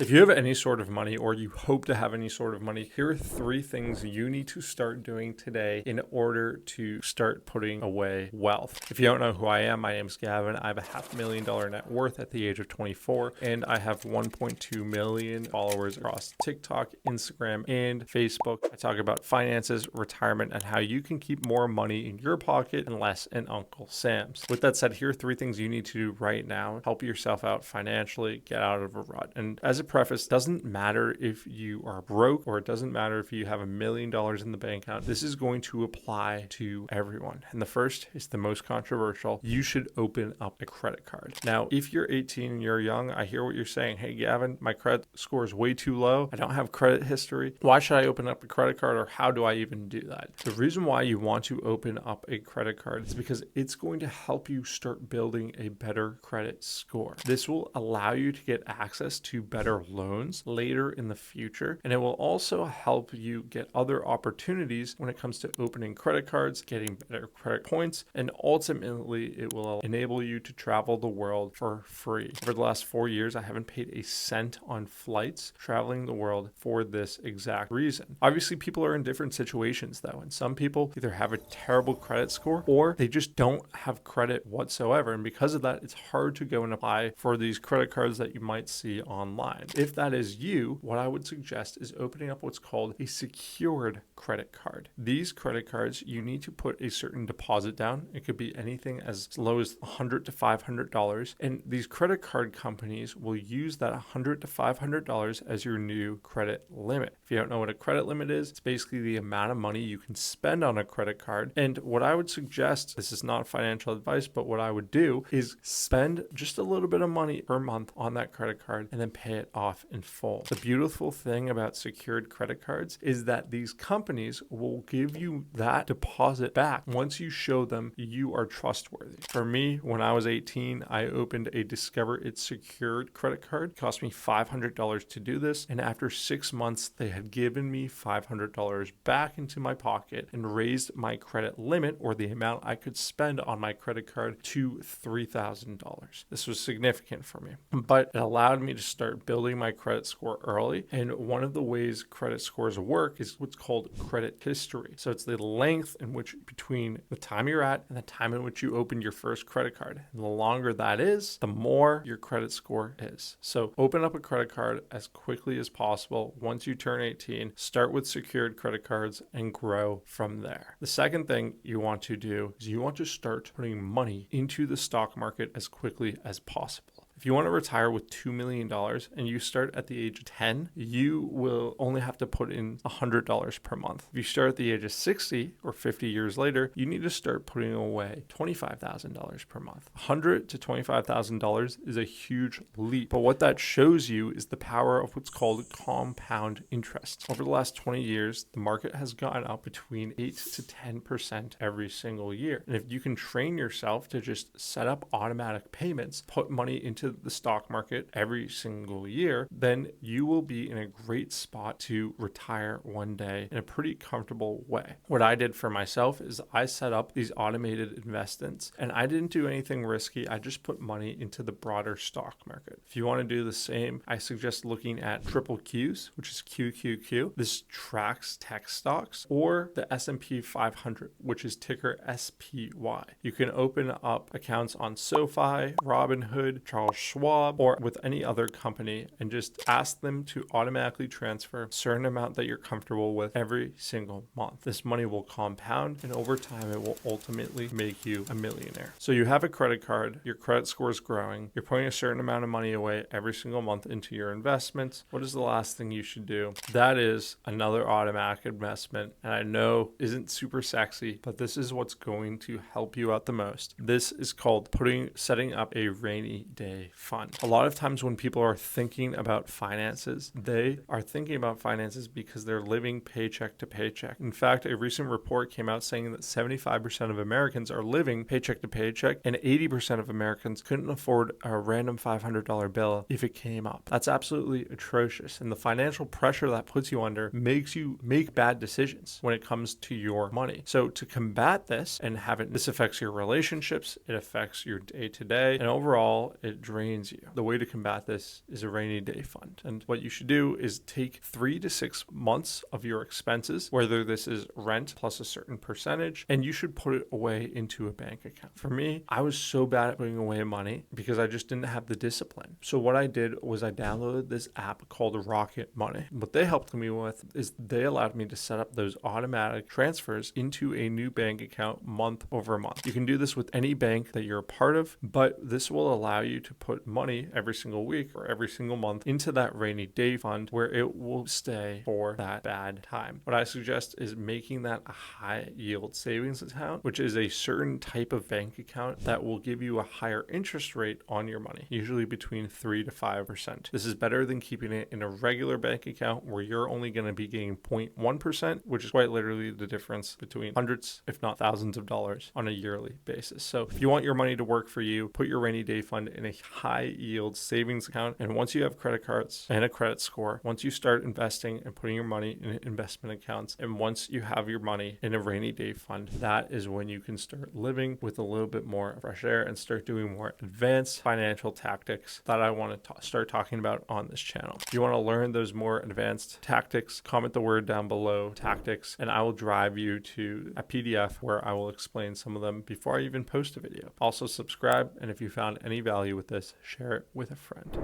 If you have any sort of money or you hope to have any sort of money, here are 3 things you need to start doing today in order to start putting away wealth. If you don't know who I am, my name is Gavin. I have a $500,000 net worth at the age of 24, and I have 1.2 million followers across TikTok, Instagram, and Facebook. I talk about finances, retirement, and how you can keep more money in your pocket and less in Uncle Sam's. With that said, here are 3 things you need to do right now. Help yourself out financially, get out of a rut. And as a preface, doesn't matter if you are broke or it doesn't matter if you have $1 million in the bank account. This is going to apply to everyone. And the first is the most controversial. You should open up a credit card. Now, if you're 18 and you're young, I hear what you're saying. Hey, Gavin, my credit score is way too low. I don't have credit history. Why should I open up a credit card, or how do I even do that? The reason why you want to open up a credit card is because it's going to help you start building a better credit score. This will allow you to get access to better loans later in the future, and it will also help you get other opportunities when it comes to opening credit cards, getting better credit points, and ultimately it will enable you to travel the world for free. For the last 4 years, I haven't paid a cent on flights traveling the world for this exact reason. Obviously, people are in different situations though, and some people either have a terrible credit score or they just don't have credit whatsoever, and because of that, it's hard to go and apply for these credit cards that you might see online. If that is you, what I would suggest is opening up what's called a secured credit card. These credit cards, you need to put a certain deposit down. It could be anything as low as $100 to $500, and these credit card companies will use that $100 to $500 as your new credit limit. If you don't know what a credit limit is, it's basically the amount of money you can spend on a credit card. And what I would suggest, this is not financial advice, but what I would do is spend just a little bit of money per month on that credit card and then pay it off in full. The beautiful thing about secured credit cards is that these companies will give you that deposit back once you show them you are trustworthy. For me, when I was 18, I opened a Discover It secured credit card. It cost me $500 to do this, and after 6 months, they had given me $500 back into my pocket and raised my credit limit, or the amount I could spend on my credit card, to $3,000. This was significant for me, but it allowed me to start building my credit score early. And one of the ways credit scores work is what's called credit history. So it's the length in which between the time you're at and the time in which you opened your first credit card. And the longer that is, the more your credit score is. So open up a credit card as quickly as possible. Once you turn 18, start with secured credit cards and grow from there. The second thing you want to do is you want to start putting money into the stock market as quickly as possible. If you want to retire with $2 million and you start at the age of 10, you will only have to put in $100 per month. If you start at the age of 60 or 50 years later, you need to start putting away $25,000 per month. $100,000 to $25,000 is a huge leap. But what that shows you is the power of what's called compound interest. Over the last 20 years, the market has gone up between 8 to 10% every single year. And if you can train yourself to just set up automatic payments, put money into the stock market every single year, then you will be in a great spot to retire one day in a pretty comfortable way. What I did for myself is I set up these automated investments, and I didn't do anything risky. I just put money into the broader stock market. If you want to do the same, I suggest looking at triple Qs, which is QQQ. This tracks tech stocks, or the S&P 500, which is ticker SPY. You can open up accounts on SoFi, Robinhood, Charles Schwab, or with any other company, and just ask them to automatically transfer a certain amount that you're comfortable with every single month. This money will compound, and over time it will ultimately make you a millionaire. So you have a credit card, your credit score is growing, you're putting a certain amount of money away every single month into your investments. What is the last thing you should do? That is another automatic investment, and I know isn't super sexy, but this is what's going to help you out the most. This is called setting up a rainy day fund. A lot of times when people are thinking about finances, they are thinking about finances because they're living paycheck to paycheck. In fact, a recent report came out saying that 75% of Americans are living paycheck to paycheck, and 80% of Americans couldn't afford a random $500 bill if it came up. That's absolutely atrocious. And the financial pressure that puts you under makes you make bad decisions when it comes to your money. So to combat this and this affects your relationships, it affects your day to day, and overall it drains you. The way to combat this is a rainy day fund. And what you should do is take 3 to 6 months of your expenses, whether this is rent plus a certain percentage, and you should put it away into a bank account. For me, I was so bad at putting away money because I just didn't have the discipline. So what I did was I downloaded this app called Rocket Money. What they helped me with is they allowed me to set up those automatic transfers into a new bank account month over month. You can do this with any bank that you're a part of, but this will allow you to put money every single week or every single month into that rainy day fund where it will stay for that bad time. What I suggest is making that a high yield savings account, which is a certain type of bank account that will give you a higher interest rate on your money, usually between 3 to 5%. This is better than keeping it in a regular bank account where you're only going to be getting 0.1%, which is quite literally the difference between hundreds, if not thousands of dollars on a yearly basis. So if you want your money to work for you, put your rainy day fund in a high yield savings account. And once you have credit cards and a credit score, once you start investing and putting your money in investment accounts, and once you have your money in a rainy day fund, that is when you can start living with a little bit more fresh air and start doing more advanced financial tactics that I want to start talking about on this channel. If you want to learn those more advanced tactics, comment the word down below, tactics, and I will drive you to a PDF where I will explain some of them before I even post a video. Also subscribe, and if you found any value with this, share it with a friend.